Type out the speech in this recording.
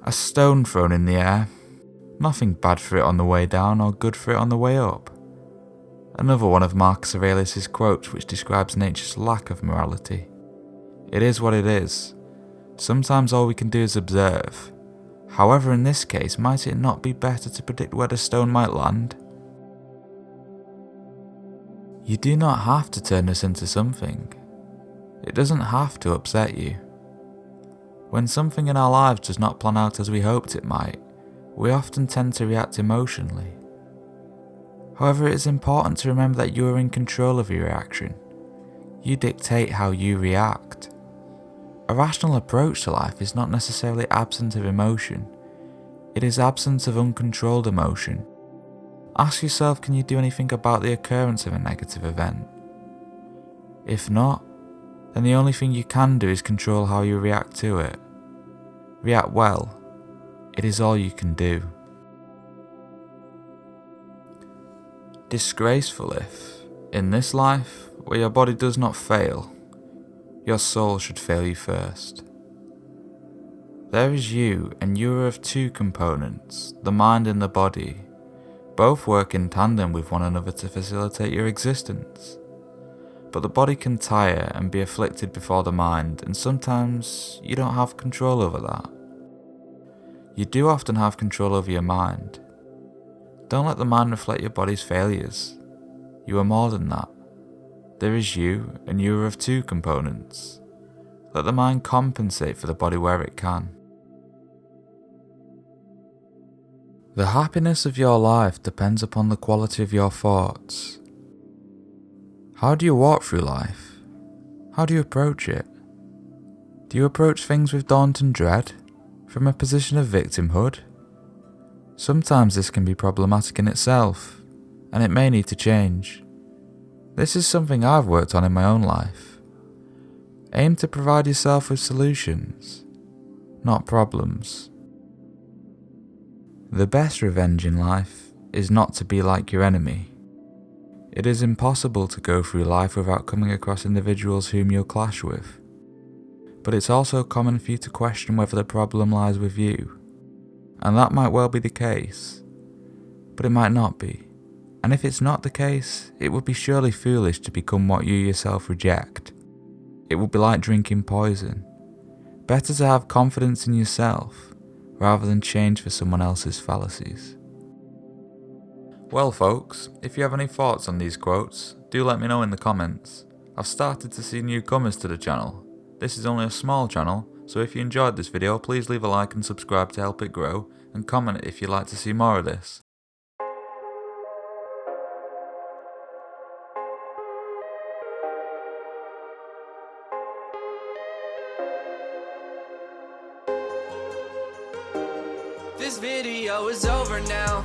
A stone thrown in the air. Nothing bad for it on the way down or good for it on the way up. Another one of Marcus Aurelius' quotes which describes nature's lack of morality. It is what it is. Sometimes all we can do is observe. However, in this case, might it not be better to predict where the stone might land? You do not have to turn this into something. It doesn't have to upset you. When something in our lives does not plan out as we hoped it might, we often tend to react emotionally. However, it is important to remember that you are in control of your reaction. You dictate how you react. A rational approach to life is not necessarily absent of emotion. It is absence of uncontrolled emotion. Ask yourself, can you do anything about the occurrence of a negative event? If not, then the only thing you can do is control how you react to it. React well. It is all you can do. Disgraceful if, in this life, where your body does not fail, your soul should fail you first. There is you, and you are of two components, the mind and the body. Both work in tandem with one another to facilitate your existence. But the body can tire and be afflicted before the mind, and sometimes you don't have control over that. You do often have control over your mind. Don't let the mind reflect your body's failures. You are more than that. There is you, and you are of two components. Let the mind compensate for the body where it can. The happiness of your life depends upon the quality of your thoughts. How do you walk through life? How do you approach it? Do you approach things with daunting dread, from a position of victimhood? Sometimes this can be problematic in itself, and it may need to change. This is something I've worked on in my own life. Aim to provide yourself with solutions, not problems. The best revenge in life is not to be like your enemy. It is impossible to go through life without coming across individuals whom you'll clash with. But it's also common for you to question whether the problem lies with you. And that might well be the case, but it might not be. And if it's not the case, it would be surely foolish to become what you yourself reject. It would be like drinking poison. Better to have confidence in yourself, rather than change for someone else's fallacies. Well folks, if you have any thoughts on these quotes, do let me know in the comments. I've started to see newcomers to the channel. This is only a small channel, so if you enjoyed this video, please leave a like and subscribe to help it grow, and comment if you'd like to see more of this. This video is over now.